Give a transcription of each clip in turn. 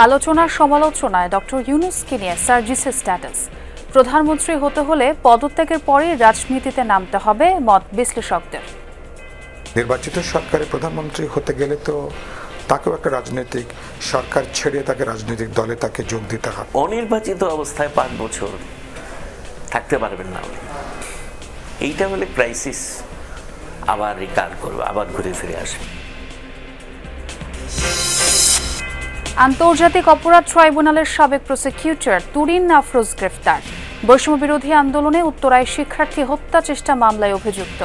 আলোচনার সমালোচনায় ডক্টর ইউনূসকে নিয়ে সার্জিসের স্ট্যাটাস। প্রধানমন্ত্রী হতে হলে পদত্যাগের পরই রাজনীতিতে নামতে হবে মত বিশ্লেষকদের। নির্বাচিত সরকারের প্রধানমন্ত্রী হতে গেলে তো তাকেও একটা রাজনৈতিক সরকার ছেড়ে তাকে রাজনৈতিক দলে তাকে যোগ দিতে হবে। অনির্বাচিত অবস্থায় 5 বছর থাকতে পারবেন না, এইটা হলে ক্রাইসিস। আবার রিকার করবে, আবার ঘুরে ফিরে আসবে। আন্তর্জাতিক অপরাধ ট্রাইব্যুনালের সাবেক প্রসিকিউটর তুরিন আফরোজ গ্রেফতার। বৈষম্য বিরোধী আন্দোলনে উত্তরায় শিক্ষার্থী হত্যা চেষ্টা মামলায় অভিযুক্ত।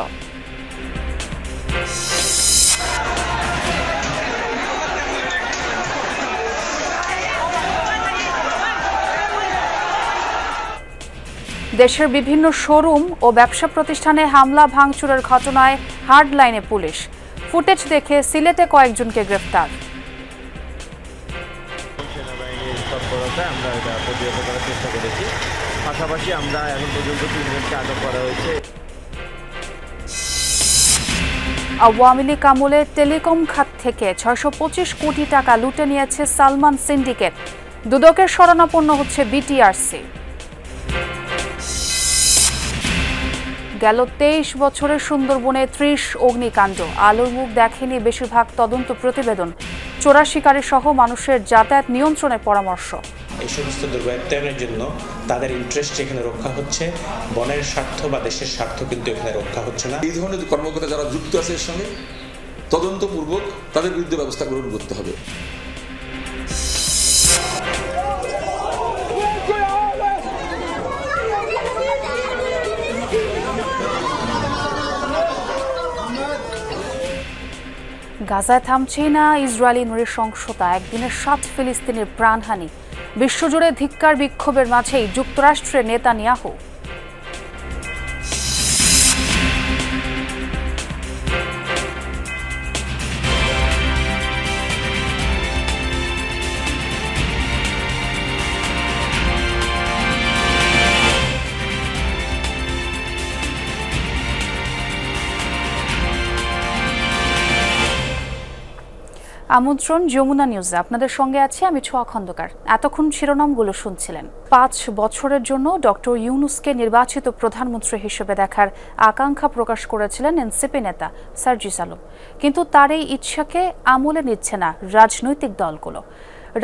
দেশের বিভিন্ন শোরুম ও ব্যবসা প্রতিষ্ঠানে হামলা ভাঙচুরের ঘটনায় হার্ডলাইনে পুলিশ। ফুটেজ দেখে সিলেটে কয়েকজনকে গ্রেফতার। আমরা এটা প্রতিহত করার চেষ্টা করেছি। পাশাপাশি আমরা এখন পর্যন্ত 3 জনকে আটক করা হয়েছে। আওয়ামী লীগ আমলে টেলিকম খাত থেকে 625 কোটি টাকা লুটে নিয়েছে সালমান সিন্ডিকেট। দুদকের শরণাপন্ন হচ্ছে বিটিআরসি। গেল 23 বছরের সুন্দরবনে 30 অগ্নিকাণ্ড। আলোর মুখ দেখেনি বেশিরভাগ তদন্ত প্রতিবেদন। চোরা শিকারী সহ মানুষের যাতায়াত নিয়ন্ত্রণের পরামর্শ। এই সমস্ত দুর্বৃত্তায়নের জন্য তাদের ইন্টারেস্ট এখানে রক্ষা হচ্ছে, বনের স্বার্থ বা দেশের স্বার্থ কিন্তু এখানে রক্ষা হচ্ছে না। এই ধরনের কর্মকর্তা যারা যুক্ত আছে এর সঙ্গে তদন্তপূর্বক তাদের বিরুদ্ধে ব্যবস্থা গ্রহণ করতে হবে। গাজায় থামছেই না ইসরায়েলি নৃশংসতা। একদিনের 7 ফিলিস্তিনির প্রাণহানি। বিশ্বজুড়ে ধিক্কার বিক্ষোভের মাঝেই যুক্তরাষ্ট্রের নেতানিয়াহু। আমন্ত্রণ যমুনা নিউজে, আপনাদের সঙ্গে আছি আমি ছোয়া খন্দকার। এতক্ষণ শিরোনামগুলো শুনছিলেন। 5 বছরের জন্য ডক্টর ইউনূসকে নির্বাচিত প্রধানমন্ত্রী হিসেবে দেখার আকাঙ্ক্ষা প্রকাশ করেছিলেন এনসিপি নেতা সার্জিস আলম। কিন্তু তার এই ইচ্ছাকে আমলে নিচ্ছে না রাজনৈতিক দলগুলো।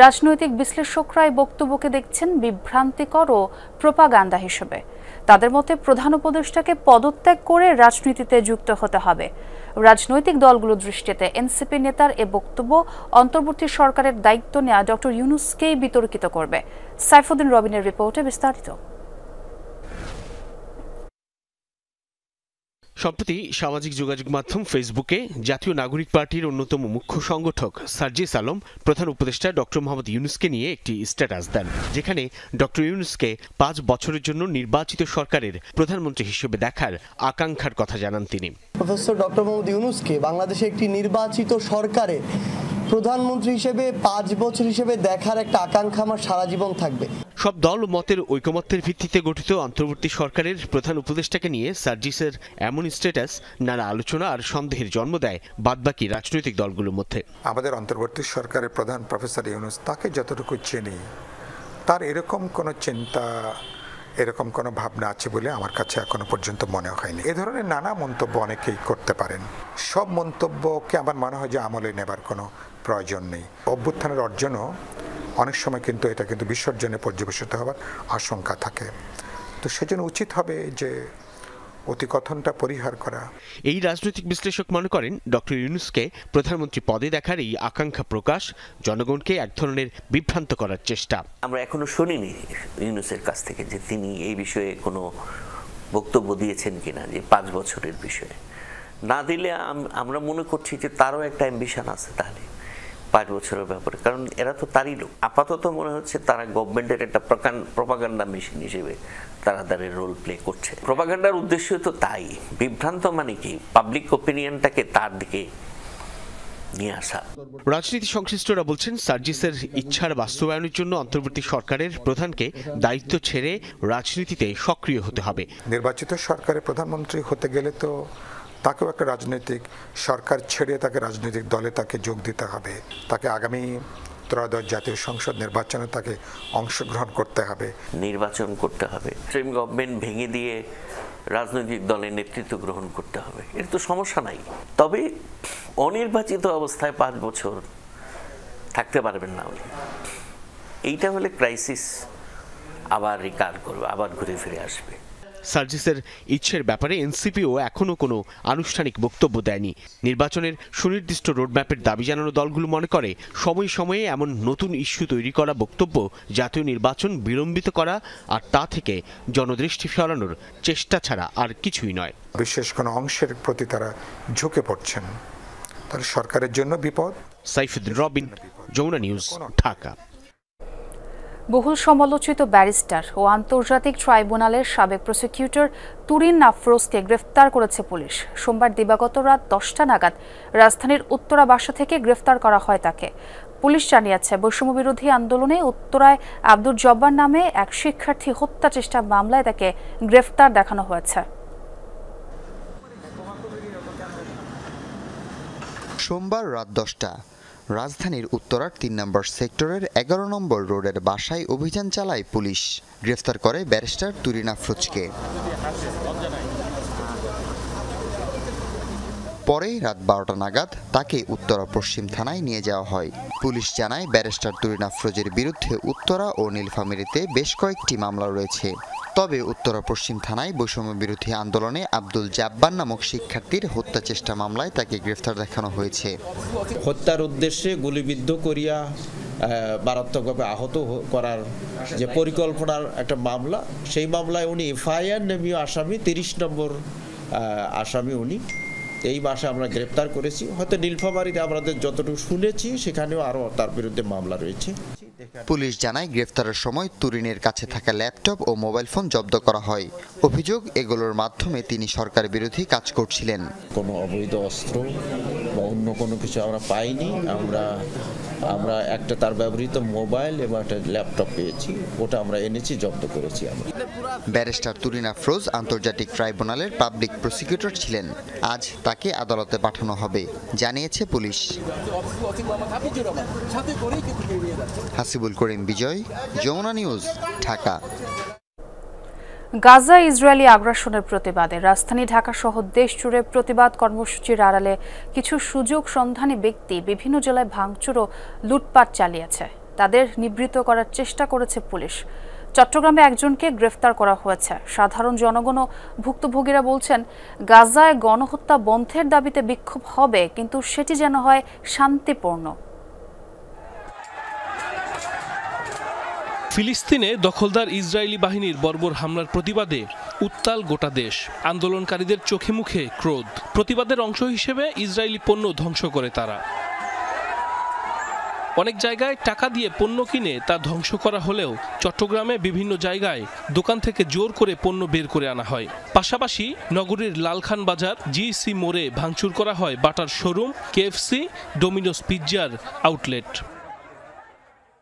রাজনৈতিক বিশ্লেষকরা এই বক্তব্যকে দেখছেন বিভ্রান্তিকর ও প্রোপাগান্ডা হিসেবে। তাদের মতে প্রধান উপদেষ্টাকে পদত্যাগ করে রাজনীতিতে যুক্ত হতে হবে। রাজনৈতিক দলগুলোর দৃষ্টিতে এনসিপি নেতার এ বক্তব্য অন্তর্বর্তী সরকারের দায়িত্ব নেওয়া ডক্টর ইউনূসকেই বিতর্কিত করবে। সাইফুদ্দিন রবিনের রিপোর্টে বিস্তারিত। সম্প্রতি সামাজিক যোগাযোগ মাধ্যম ফেসবুকে জাতীয় নাগরিক পার্টির অন্যতম মুখ্য সংগঠক সার্জিস আলম প্রধান উপদেষ্টা ডক্টর মোহাম্মদ ইউনূসকে নিয়ে একটি স্ট্যাটাস দেন, যেখানে ডক্টর ইউনূসকে 5 বছরের জন্য নির্বাচিত সরকারের প্রধানমন্ত্রী হিসেবে দেখার আকাঙ্ক্ষার কথা জানান তিনি। প্রফেসর ডক্টর মোহাম্মদ ইউনূসকে বাংলাদেশে একটি নির্বাচিত সরকারের প্রধানমন্ত্রী হিসেবে 5 বছর হিসেবে দেখার একটা আকাঙ্ক্ষা আমার সারা জীবন থাকবে। সব দল ও মতের ঐকমত্যের ভিত্তিতে গঠিত অন্তর্বর্তী সরকারের প্রধান উপদেষ্টাকে নিয়ে সার্জিসের এমন স্ট্যাটাস নানা আলোচনা আর সন্দেহের জন্ম দেয় বাদবাকি রাজনৈতিক দলগুলোর মধ্যে। আমাদের অন্তর্বর্তী সরকারের প্রধান প্রফেসর ইউনূস, তাকে যতটুকু চিনি, তার এরকম কোনো চিন্তা, এরকম কোনো ভাবনা আছে বলে আমার কাছে এখনো পর্যন্ত মনে হয়নি। এ ধরনের নানা মন্তব্য অনেকেই করতে পারেন। সব মন্তব্যকে আমার মনে হয় যে আমলে নেবার কোনো প্রয়োজন নেই। অভ্যুত্থানের অর্জনও অনেক সময় কিন্তু এটা কিন্তু বিসর্জনে পর্যবেসিত হওয়ার আশঙ্কা থাকে। তো সেজন্য উচিত হবে যে অতিকথনটা পরিহার করা। এই রাজনৈতিক বিশ্লেষক মনে করেন ডক্টর ইউনূসকে প্রধানমন্ত্রী পদে দেখার এই আকাঙ্ক্ষা প্রকাশ জনগণকে এক ধরনের বিভ্রান্ত করার চেষ্টা। আমরা এখনো শুনিনি ইউনূসের কাছ থেকে যে তিনি এই বিষয়ে কোনো বক্তব্য দিয়েছেন কিনা, যে 5 বছরের বিষয়ে। না দিলে আমরা মনে করছি যে তারও একটা অ্যাম্বিশন আছে তাহলে 5 বছরের ব্যাপারে, কারণ এরা তো তারই লোক। আপাতত মনে হচ্ছে তারা গভর্নমেন্টের একটা প্রপাগান্ডা মেশিন হিসেবে তারা তাদের রোল প্লে করছে। প্রপাগান্ডার উদ্দেশ্য তো তাই, বিভ্রান্ত মানে কি, পাবলিক ওপিনিয়নটাকে তার দিকে নিয়ে আসা। রাজনীতি সংশ্লিষ্টরা বলছেন সার্জিসের ইচ্ছার বাস্তবায়নের জন্য অন্তর্বর্তী সরকারের প্রধানকে দায়িত্ব ছেড়ে রাজনীতিতে সক্রিয় হতে হবে। নির্বাচিত সরকারের প্রধানমন্ত্রী হতে গেলে তো তাকেও একটা রাজনৈতিক সরকার ছেড়ে তাকে রাজনৈতিক দলে তাকে যোগ দিতে হবে। তাকে আগামী ত্রয়োদশ জাতীয় সংসদ নির্বাচনে তাকে অংশগ্রহণ করতে হবে, নির্বাচন করতে হবে, ইন্টারিম গভর্নমেন্ট ভেঙে দিয়ে রাজনৈতিক দলের নেতৃত্ব গ্রহণ করতে হবে, এর তো সমস্যা নাই। তবে অনির্বাচিত অবস্থায় 5 বছর থাকতে পারবেন না উনি। এইটা হলে ক্রাইসিস আবার রিকার করবে, আবার ঘুরে ফিরে আসবে। সার্জিসের ইচ্ছের ব্যাপারে এনসিপিও এখনও কোনো আনুষ্ঠানিক বক্তব্য দেয়নি। নির্বাচনের সুনির্দিষ্ট রোডম্যাপের দাবি জানানো দলগুলো মনে করে সময়ে সময়ে এমন নতুন ইস্যু তৈরি করা বক্তব্য জাতীয় নির্বাচন বিলম্বিত করা আর তা থেকে জনদৃষ্টি সরানোর চেষ্টা ছাড়া আর কিছুই নয়। বিশেষ কোনো অংশের প্রতি তারা ঝুঁকে পড়ছেন, তাহলে সরকারের জন্য বিপদ। সাইফুদ্দিন রবিন, যমুনা নিউজ, ঢাকা। বহুল সমালোচিত ব্যারিস্টার ও আন্তর্জাতিক ট্রাইব্যুনালের সাবেক প্রসিকিউটর তুরিন আফরোজকে গ্রেফতার করেছে পুলিশ। সোমবার দিবাগত রাত 10টা নাগাদ রাজধানীর উত্তরা বাসা থেকে গ্রেফতার করা হয় তাকে। পুলিশ জানিয়েছে, বৈষম্য বিরোধী আন্দোলনে উত্তরায় আব্দুল জব্বার নামে এক শিক্ষার্থী হত্যা চেষ্টার মামলায় তাকে গ্রেফতার দেখানো হয়েছে। সোমবার রাত 10টা রাজধানীর উত্তরার 3 নম্বর সেক্টরের 11 নম্বর রোডের বাসায় অভিযান চালায় পুলিশ। গ্রেফতার করে ব্যারিস্টার তুরিন আফরোজকে। পরে রাত 12টা নাগাদ তাকে উত্তরা পশ্চিম থানায় নিয়ে যাওয়া হয়। পুলিশ জানায়, ব্যারিস্টার তুরিন আফরোজের বিরুদ্ধে উত্তরা ও নীলফামারীতে বেশ কয়েকটি মামলা রয়েছে। তবে উত্তরা পশ্চিম থানায় বৈষম্য বিরোধী আন্দোলনে আব্দুল জব্বার নামক শিক্ষার্থীর হত্যা চেষ্টা মামলায় তাকে গ্রেফতার দেখানো হয়েছে। হত্যার উদ্দেশ্যে গুলিবিদ্ধ করিয়া মারাত্মকভাবে আহত করার যে পরিকল্পনার একটা মামলা, সেই মামলায় উনি এফআইআর নেমীয় আসামি, 30 নম্বর আসামি উনি। এই মাসে আমরা গ্রেপ্তার করেছি। হয়তো নীলফামারীতে আমাদের যতটুকু শুনেছি সেখানেও আরও তার বিরুদ্ধে মামলা রয়েছে। পুলিশ জানায়, গ্রেফতারের সময় তুরিনের কাছে থাকা ল্যাপটপ ও মোবাইল ফোন জব্দ করা হয়। অভিযোগ, এগুলোর মাধ্যমে তিনি সরকার বিরোধী কাজ করছিলেন। কোনো অবৈধ অস্ত্র বা অন্য কোনো কিছু আমরা পাইনি। আমরা একটা তার ব্যবহৃত মোবাইল এবং একটা ল্যাপটপ পেয়েছি, ওটা আমরা এনেছি, জব্দ করেছি আমরা। ব্যারিস্টার তুরিন আফরোজ আন্তর্জাতিক ট্রাইব্যুনালের পাবলিক প্রসিকিউটর ছিলেন। আজ তাকে আদালতে পাঠানো হবে, জানিয়েছে police. Hasibul Karim Bijoy, Jamuna news, Dhaka. Gaza Israeli আগ্রাসনের প্রতিবাদে রাজধানী ঢাকা সহ দেশ জুড়ে প্রতিবাদ কর্মসূচির আড়ালে কিছু সুযোগ সন্ধানী ব্যক্তি বিভিন্ন জেলায় ভাঙচুর ও লুটপাট চালিয়েছে। তাদের নিবৃত্ত করার চেষ্টা করেছে পুলিশ। চট্টগ্রামে একজনকে গ্রেফতার করা হয়েছে। সাধারণ জনগণ ও ভুক্তভোগীরা বলছেন, গাজায় গণহত্যা বন্ধের দাবিতে বিক্ষোভ হবে, কিন্তু সেটি যেন হয় শান্তিপূর্ণ। ফিলিস্তিনে দখলদার ইসরায়েলি বাহিনীর বর্বর হামলার প্রতিবাদে উত্তাল গোটা দেশ। আন্দোলনকারীদের চোখে মুখে ক্রোধ। প্রতিবাদের অংশ হিসেবে ইসরায়েলি পণ্য ধ্বংস করে তারা। অনেক জায়গায় টাকা দিয়ে পণ্য কিনে তা ধ্বংস করা হলেও চট্টগ্রামে বিভিন্ন জায়গায় দোকান থেকে জোর করে পণ্য বের করে আনা হয়। পাশাপাশি নগরীর লালখান বাজার, জিসি মোড়ে ভাঙচুর করা হয় বাটার শোরুম, কেএফসি, ডোমিনোস পিৎজার আউটলেট।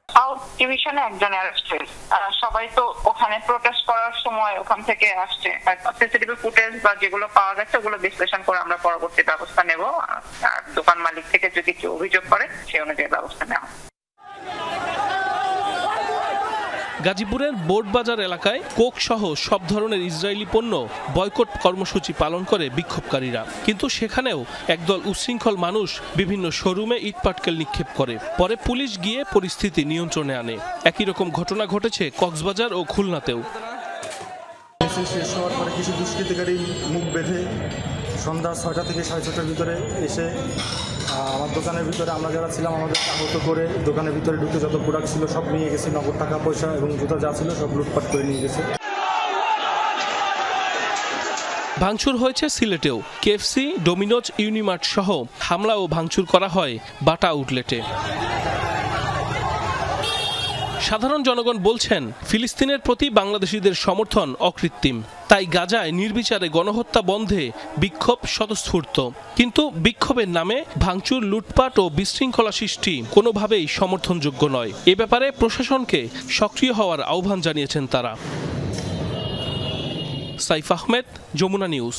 আউট ডিভিশনে একজন অ্যারেস্ট হয়েছে। সবাই তো ওখানে প্রোটেস্ট করার সময় ওখান থেকে আসছে। সিসিটিভি ফুটেজ বা যেগুলো পাওয়া গেছে ওগুলো বিশ্লেষণ করে আমরা পরবর্তী ব্যবস্থা নেব। আর দোকান মালিক থেকে যদি কেউ অভিযোগ করে সেই অনুযায়ী ব্যবস্থা নেওয়া। গাজীপুরের বোর্ডবাজার এলাকায় কোক সহ সব ধরনের ইসরায়েলি পণ্য বয়কট কর্মসূচি পালন করে বিক্ষোভকারীরা। কিন্তু সেখানেও একদল উচ্ছৃঙ্খল মানুষ বিভিন্ন শোরুমে ইটপাটকেল নিক্ষেপ করে। পরে পুলিশ গিয়ে পরিস্থিতি নিয়ন্ত্রণে আনে। একই রকম ঘটনা ঘটেছে কক্সবাজার ও খুলনাতেও। শেষ হওয়ার পরে কিছু দুষ্কৃতিকারী মুখ বেঁধে সন্ধ্যা 6টা থেকে 6:30টার ভিতরে এসে আমার দোকানের ভিতরে আমরা যারা ছিলাম আমাদের আহত করে দোকানের ভিতরে ঢুকে যত প্রোডাক্ট ছিল সব নিয়ে গেছে। নগদ টাকা পয়সা এবং জুতা যা ছিল সব লুটপাট করে নিয়ে গেছে। ভাঙচুর হয়েছে সিলেটেও। কেএফসি, ডোমিনোজ, ইউনিমার্ট সহ হামলা ও ভাঙচুর করা হয় বাটা আউটলেটে। সাধারণ জনগণ বলছেন, ফিলিস্তিনের প্রতি বাংলাদেশিদের সমর্থন অকৃত্রিম। তাই গাজায় নির্বিচারে গণহত্যা বন্ধে বিক্ষোভ স্বতঃস্ফূর্ত। কিন্তু বিক্ষোভের নামে ভাঙচুর, লুটপাট ও বিশৃঙ্খলা সৃষ্টি কোনোভাবেই সমর্থনযোগ্য নয়। এ ব্যাপারে প্রশাসনকে সক্রিয় হওয়ার আহ্বান জানিয়েছেন তারা। সাইফ আহমেদ, যমুনা নিউজ।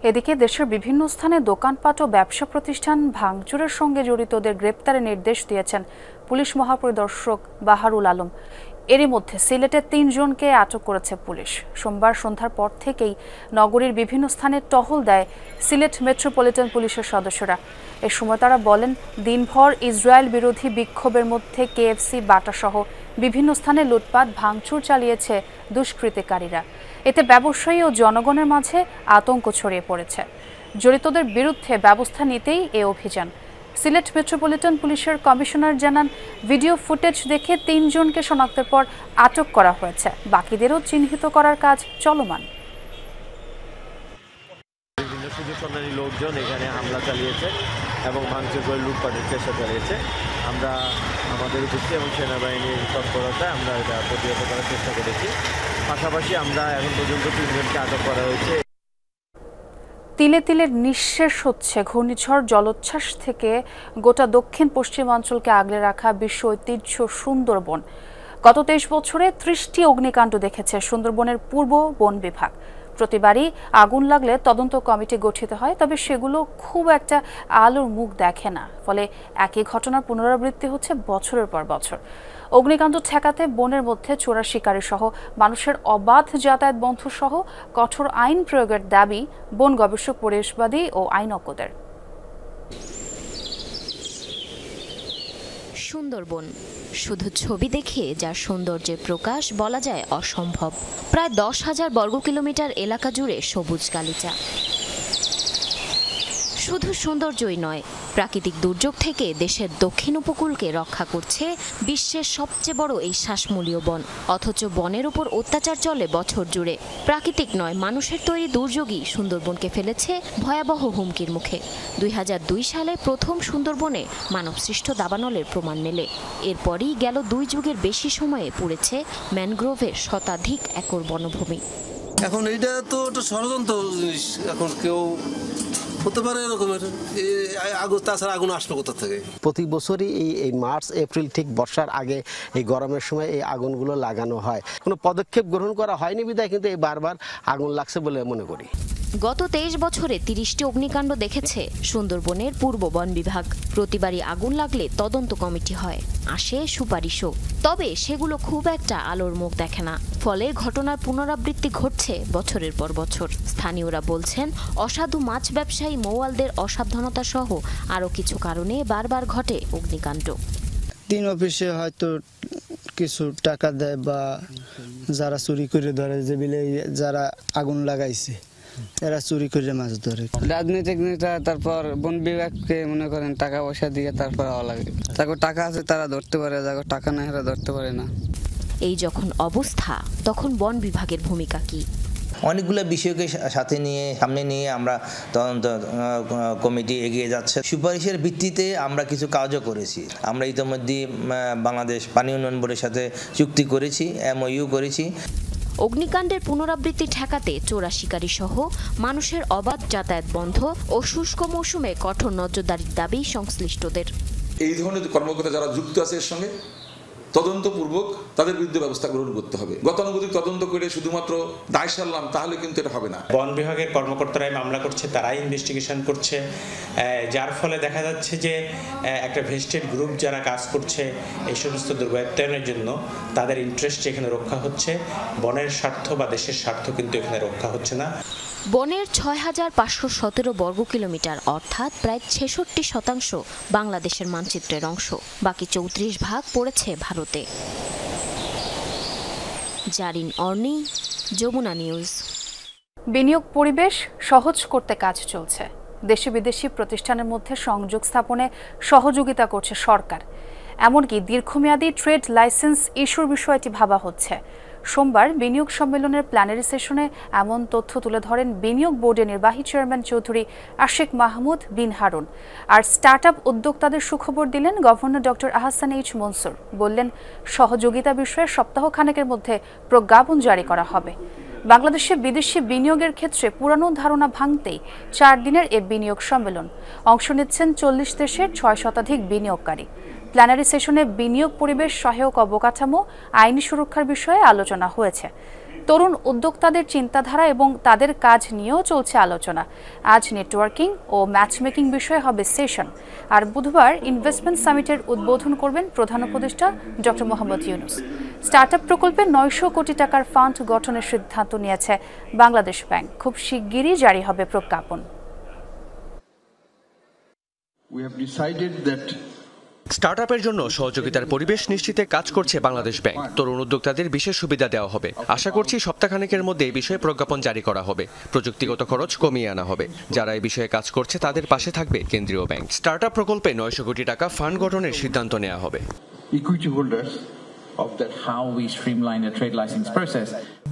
এদিকে দেশের বিভিন্ন স্থানে দোকানপাট ও ব্যবসা প্রতিষ্ঠান ভাঙচুরের সঙ্গে জড়িতদের গ্রেপ্তারের নির্দেশ দিয়েছেন পুলিশ মহাপরিদর্শক বাহারুল আলম। এরই মধ্যে সিলেটে ৩ জনকে আটক করেছে পুলিশ। সোমবার সন্ধ্যার পর থেকেই নগরীর বিভিন্ন স্থানে টহল দেয় সিলেট মেট্রোপলিটন পুলিশের সদস্যরা। এ সময় তারা বলেন, দিনভর ইসরায়েল বিরোধী বিক্ষোভের মধ্যে কেএফসি বাটাসহ বিভিন্ন স্থানে লুটপাট ভাঙচুর চালিয়েছে দুষ্কৃতিকারীরা। এতে ব্যবসায়ী ও জনগণের মাঝে আতঙ্ক ছড়িয়ে পড়েছে। জড়িতদের বিরুদ্ধে ব্যবস্থা নিতেই এ অভিযান। সিলেট মেট্রোপলিটন পুলিশের কমিশনার জানান, ভিডিও ফুটেজ দেখে ৩ জনকে শনাক্তের পর আটক করা হয়েছে। বাকিদেরও চিহ্নিত করার কাজ চলমান। বিভিন্ন সুযোগ সন্ধানী লোকজন এখানে হামলা চালিয়েছে এবং ভাঙচুর করে লুটপাটের চেষ্টা চালিয়েছে। আমরা আমাদের উপস্থিতি এবং সেনাবাহিনীর তৎপরতায় আমরা এটা প্রতিহত করার চেষ্টা করেছি। পাশাপাশি আমরা এখন পর্যন্ত ৩ জনকে আটক করা হয়েছে। তিলে তিলে নিঃশেষ হচ্ছে ঘূর্ণিঝড় জলোচ্ছ্বাস থেকে গোটা দক্ষিণ পশ্চিমাঞ্চলকে আগলে রাখা বিশ্ব ঐতিহ্য সুন্দরবন। গত 23 বছরে 30টি অগ্নিকাণ্ড দেখেছে সুন্দরবনের পূর্ব বন বিভাগ। প্রতিবারই আগুন লাগলে তদন্ত কমিটি গঠিত হয়, তবে সেগুলো খুব একটা আলোর মুখ দেখে না। ফলে একই ঘটনার পুনরাবৃত্তি হচ্ছে বছরের পর বছর। অগ্নিকাণ্ড ঠেকাতে বনের মধ্যে চোরা শিকারী সহ মানুষের অবাধ যাতায়াত বন্ধ সহ কঠোর আইন প্রয়োগের দাবি বন গবেষক, পরিবেশবাদী ও আইনজ্ঞদের। সুন্দরবন শুধু ছবি দেখে যার সৌন্দর্যের প্রকাশ বলা যায় অসম্ভব। প্রায় 10,000 বর্গ কিলোমিটার এলাকা জুড়ে সবুজ গালিচা। শুধু সৌন্দর্যই নয়, প্রাকৃতিক দুর্যোগ থেকে দেশের দক্ষিণ উপকূলকে রক্ষা করছে বিশ্বের সবচেয়ে বড় এই শ্বাসমূলীয় বন। অথচ বনের উপর অত্যাচার চলে বছর জুড়ে। প্রাকৃতিক নয়, মানুষের তৈরি দুর্যোগই সুন্দরবনকে ফেলেছে ভয়াবহ হুমকির মুখে। 2002 সালে প্রথম সুন্দরবনে মানবসৃষ্ট দাবানলের প্রমাণ মেলে। এরপরই গেল 2 যুগের বেশি সময়ে পুড়েছে ম্যানগ্রোভের শতাধিক একর বনভূমি। এখন এইটা তো একটা ষড়যন্ত্র জিনিস। এখন কেউ হতে পারে এরকমের আগুন, তাছাড়া আগুন আসবে কোথা থেকে? প্রতি বছরই এই মার্চ এপ্রিল ঠিক বর্ষার আগে এই গরমের সময় এই আগুনগুলো লাগানো হয়। কোনো পদক্ষেপ গ্রহণ করা হয়নি বিধায় কিন্তু এই বারবার আগুন লাগছে বলে মনে করি। গত 23 বছরে 30টি অগ্নিকাণ্ড দেখেছে সুন্দরবনের পূর্ব বন বিভাগ। প্রতিবারই আগুন লাগলে তদন্ত কমিটি হয়, আসে সুপারিশও, তবে সেগুলো খুব একটা আলোর মুখ দেখে না। ফলে ঘটনার পুনরাবৃত্তি ঘটছে বছরের পর বছর। স্থানীয়রা বলছেন, অসাধু মাছ ব্যবসায়ী মৌয়ালদের অসাবধানতা সহ আরও কিছু কারণে বারবার ঘটে অগ্নিকাণ্ড। 3 অফিসে হয়তো কিছু টাকা দেয় বা যারা চুরি করে ধরে, যে বিলে যারা আগুন লাগাইছে এরা চুরি করে মাছ ধরে। রাজনৈতিক নেতা, তারপর বন বিভাগকে মনে করেন টাকা পয়সা দিয়ে তারপর লাগে। যাদের টাকা আছে তারা ধরতে পারে, যাদের টাকা নাই তারা ধরতে পারে না। এই যখন অবস্থা, তখন বন বিভাগের ভূমিকা কি? অনেকগুলো বিষয়কে সাথে নিয়ে সামনে নিয়ে আমরা তদন্ত কমিটি এগিয়ে যাচ্ছে। সুপারিশের ভিত্তিতে আমরা কিছু কাজও করেছি। আমরা ইতিমধ্যে বাংলাদেশ পানি উন্নয়ন বোর্ডের সাথে চুক্তি করেছি, MOU করেছি। অগ্নিকাণ্ডের পুনরাবৃত্তি ঠেকাতে চোরা শিকারী সহ মানুষের অবাধ যাতায়াত বন্ধ ও শুষ্ক মৌসুমে কঠোর নজরদারির দাবি সংশ্লিষ্টদের। এই ধরনের কর্মকর্তা যারা যুক্ত আছে এর সঙ্গে তদন্তপূর্বক তাদের বিরুদ্ধে ব্যবস্থা গ্রহণ করতে হবে। গতানুগতিক তদন্ত করে শুধুমাত্র দায় সারলাম তাহলে কিন্তু এটা হবে না। বন বিভাগের কর্মকর্তারাই মামলা করছে, তারাই ইনভেস্টিগেশন করছে, যার ফলে দেখা যাচ্ছে যে একটা ভেস্টেড গ্রুপ যারা কাজ করছে এই সমস্ত দুর্বৃত্তায়নের জন্য তাদের ইন্টারেস্ট এখানে রক্ষা হচ্ছে, বনের স্বার্থ বা দেশের স্বার্থ কিন্তু এখানে রক্ষা হচ্ছে না। বনের 6,517 বর্গ কিলোমিটার অর্থাৎ প্রায় 66% বাংলাদেশের মানচিত্রের অংশ। বাকি 34 ভাগ পড়েছে ভারতে। জারিন অর্নি, যমুনা নিউজ। বিনিয়োগ পরিবেশ সহজ করতে কাজ চলছে। দেশি বিদেশি প্রতিষ্ঠানের মধ্যে সংযোগ স্থাপনে সহযোগিতা করছে সরকার। এমনকি দীর্ঘমেয়াদী ট্রেড লাইসেন্স ইস্যুর বিষয়টি ভাবা হচ্ছে। সোমবার বিনিয়োগ সম্মেলনের প্ল্যানারি সেশনে এমন তথ্য তুলে ধরেন বিনিয়োগ বোর্ডের নির্বাহী চেয়ারম্যান চৌধুরী আশিক মাহমুদ বিন হারুন। আর স্টার্টআপ উদ্যোক্তাদের সুখবর দিলেন governor doctor Ahsan H Mansur. বললেন, সহযোগিতা বিষয়ে সপ্তাহখানেকের মধ্যে প্রজ্ঞাপন জারি করা হবে। বাংলাদেশে বিদেশি বিনিয়োগের ক্ষেত্রে পুরানো ধারণা ভাঙতেই 4 দিনের এ বিনিয়োগ সম্মেলন। অংশ নিচ্ছেন 40 দেশের 6 শতাধিক বিনিয়োগকারী। প্ল্যানারি সেশনে বিনিয়োগ পরিবেশ সহায়ক অবকাঠামো, আইনি সুরক্ষার বিষয়ে আলোচনা হয়েছে। তরুণ উদ্যোক্তাদের চিন্তাধারা এবং তাদের কাজ নিয়েও চলছে আলোচনা। আজ নেটওয়ার্কিং ও ম্যাচমেকিং বিষয়ে হবে সেশন। আর বুধবার ইনভেস্টমেন্ট সামিটের উদ্বোধন করবেন প্রধান উপদেষ্টা ডক্টর মোহাম্মদ ইউনূস। স্টার্টআপ প্রকল্পে 900 কোটি টাকার ফান্ড গঠনের সিদ্ধান্ত নিয়েছে বাংলাদেশ ব্যাংক। খুব শিগগিরই জারি হবে প্রজ্ঞাপন। স্টার্টআপের জন্য সহযোগিতার পরিবেশ নিশ্চিতে কাজ করছে বাংলাদেশ ব্যাংক। তরুণ উদ্যোক্তাদের বিশেষ সুবিধা দেওয়া হবে। আশা করছি সপ্তাহখানেকের মধ্যে এই বিষয়ে প্রজ্ঞাপন জারি করা হবে। প্রযুক্তিগত খরচ কমিয়ে আনা হবে। যারা এই বিষয়ে কাজ করছে তাদের পাশে থাকবে কেন্দ্রীয় ব্যাংক। স্টার্টআপ প্রকল্পে 900 কোটি টাকা ফান্ড গঠনের সিদ্ধান্ত নেওয়া হবে।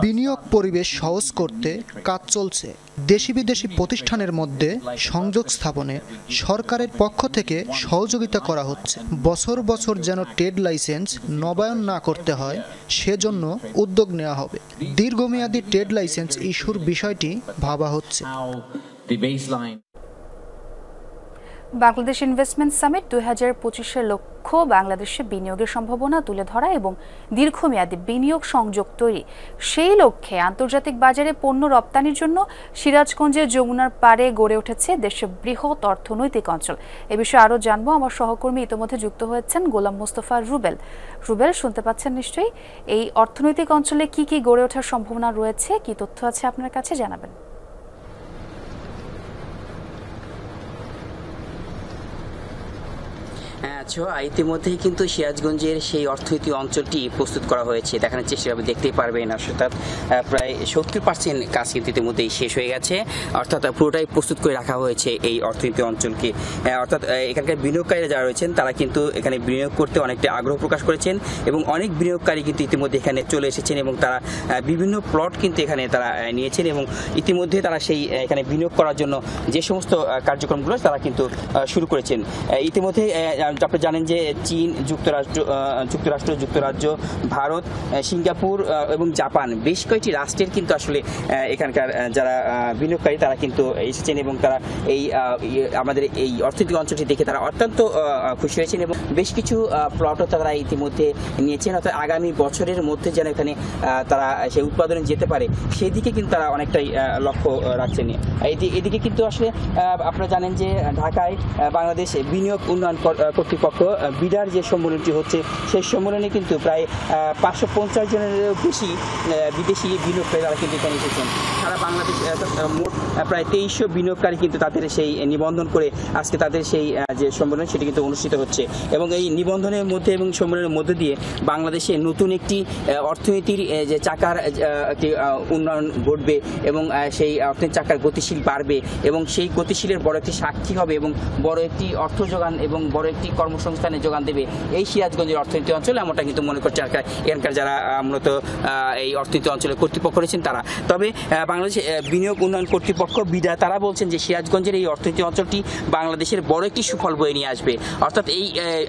বিনিয়োগ পরিবেশ সহজ করতে কাজ চলছে। দেশি বিদেশি প্রতিষ্ঠানের মধ্যে সংযোগ স্থাপনে সরকারের পক্ষ থেকে সহযোগিতা করা হচ্ছে। বছর বছর যেন ট্রেড লাইসেন্স নবায়ন না করতে হয় সেজন্য উদ্যোগ নেওয়া হবে। দীর্ঘমেয়াদী ট্রেড লাইসেন্স ইস্যুর বিষয়টি ভাবা হচ্ছে। বাংলাদেশ ইনভেস্টমেন্ট সামিট 2025-এর লক্ষ্য বাংলাদেশে বিনিয়োগের সম্ভাবনা তুলে ধরা এবং দীর্ঘমেয়াদী বিনিয়োগ সংযোগ তৈরি। সেই লক্ষ্যে আন্তর্জাতিক বাজারে পণ্য রপ্তানির জন্য সিরাজগঞ্জের যমুনার পাড়ে গড়ে উঠেছে দেশের বৃহৎ অর্থনৈতিক অঞ্চল। এ বিষয়ে আরও জানবো, আমার সহকর্মী ইতিমধ্যে যুক্ত হয়েছেন গোলাম মোস্তফা রুবেল। রুবেল, শুনতে পাচ্ছেন নিশ্চয়ই। এই অর্থনৈতিক অঞ্চলে কি কি গড়ে ওঠার সম্ভাবনা রয়েছে, কি তথ্য আছে আপনার কাছে জানাবেন। ইতিমধ্যেই কিন্তু সিরাজগঞ্জের সেই অর্থনৈতিক অঞ্চলটি প্রস্তুত করা হয়েছে। দেখানোর চেষ্টা করবে, দেখতেই পারবেন অর্থাৎ প্রায় 70% কাজ কিন্তু ইতিমধ্যেই শেষ হয়ে গেছে। অর্থাৎ পুরোটাই প্রস্তুত করে রাখা হয়েছে এই অর্থনৈতিক অঞ্চলকে। অর্থাৎ এখানকার বিনিয়োগকারীরা যারা রয়েছেন তারা কিন্তু এখানে বিনিয়োগ করতে অনেকটা আগ্রহ প্রকাশ করেছেন এবং অনেক বিনিয়োগকারী কিন্তু ইতিমধ্যে এখানে চলে এসেছেন এবং তারা বিভিন্ন প্লট কিন্তু এখানে তারা নিয়েছেন এবং ইতিমধ্যে তারা সেই এখানে বিনিয়োগ করার জন্য যে সমস্ত কার্যক্রমগুলো তারা কিন্তু শুরু করেছেন। ইতিমধ্যে আপনি জানেন যে চীন, যুক্তরাজ্য, ভারত, সিঙ্গাপুর এবং জাপান বেশ কয়েকটি রাষ্ট্রের কিন্তু আসলে এখানকার যারা বিনিয়োগকারী তারা কিন্তু এসেছেন এবং তারা এই আমাদের এই অর্থনৈতিক অঞ্চলটি দেখে তারা অত্যন্ত খুশি হয়েছেন এবং বেশ কিছু প্লটও তারা ইতিমধ্যে নিয়েছেন। অর্থাৎ আগামী বছরের মধ্যে যেন এখানে তারা সেই উৎপাদনে যেতে পারে সেই দিকে কিন্তু তারা অনেকটাই লক্ষ্য রাখছেন। এদিকে কিন্তু আসলে আপনারা জানেন যে ঢাকায় বাংলাদেশ বিনিয়োগ উন্নয়ন কর্তৃপক্ষ বিডার যে সম্মেলনটি হচ্ছে সেই সম্মেলনে কিন্তু প্রায় 550 জনেরও বেশি বিদেশি বিনিয়োগকারী তারা কিন্তু এখানে এসেছেন। সারা বাংলাদেশ মোট প্রায় 2300 বিনিয়োগকারী কিন্তু তাদের সেই নিবন্ধন করে আজকে তাদের সেই যে সম্মেলন সেটি কিন্তু অনুষ্ঠিত হচ্ছে এবং এই নিবন্ধনের মধ্যে এবং সম্মেলনের মধ্যে দিয়ে বাংলাদেশে নতুন একটি অর্থনীতির যে চাকার একটি উন্নয়ন ঘটবে এবং সেই অর্থনীতির চাকার গতিশীল বাড়বে এবং সেই গতিশীলের বড় একটি সাক্ষী হবে এবং বড় একটি অর্থ যোগান এবং বড় একটি কর্মসংস্থানে যোগান দেবে এই সিরাজগঞ্জের অর্থনীতি অঞ্চল, এমনটা কিন্তু মনে করছে এখানকার যারা মূলত এই অর্থনীতি অঞ্চলের কর্তৃপক্ষ রয়েছেন তারা। তবে বাংলাদেশ বিনিয়োগ উন্নয়ন কর্তৃপক্ষ বিডা তারা বলছেন যে সিরাজগঞ্জের এই অর্থনীতি অঞ্চলটি বাংলাদেশের বড় একটি সুফল বয়ে নিয়ে আসবে। অর্থাৎ এই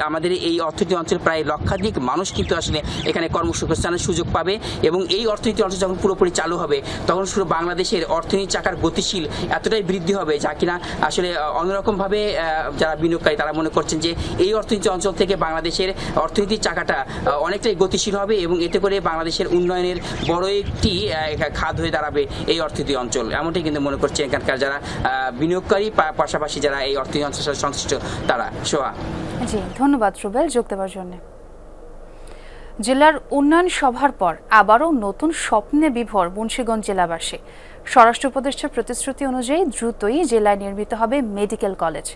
আমাদের এই অর্থনীতি অঞ্চল প্রায় লক্ষাধিক মানুষ কিন্তু আসলে এখানে কর্মসংস্থানের সুযোগ পাবে এবং এই অর্থনীতি অঞ্চল যখন পুরোপুরি চালু হবে তখন শুধু বাংলাদেশের অর্থনীতি চাকার গতিশীল এতটাই বৃদ্ধি হবে যা কিনা আসলে অন্যরকমভাবে যারা বিনিয়োগকারী তারা মনে করছেন যে এই অর্থনীতি অঞ্চল থেকে বাংলাদেশের অর্থনীতির চাকাটা অনেকটাই গতিশীল হবে এবং এতে করে বাংলাদেশের উন্নয়নের বড় একটি খাত হয়ে দাঁড়াবে এই অর্থনীতি অঞ্চল, এমনটাই কিন্তু মনে করছে এখানকার যারা বিনিয়োগকারী পাশাপাশি যারা এই অর্থনীতি অঞ্চলের সাথে সংশ্লিষ্ট তারা। সোয়া, জি ধন্যবাদ রুবেল যোগ দেওয়ার জন্য। জেলার উন্নয়ন সভার পর আবারও নতুন স্বপ্নে বিভোর মুন্সিগঞ্জ জেলাবাসী। স্বরাষ্ট্র উপদেষ্টার প্রতিশ্রুতি অনুযায়ী দ্রুতই জেলায় নির্মিত হবে মেডিকেল কলেজ।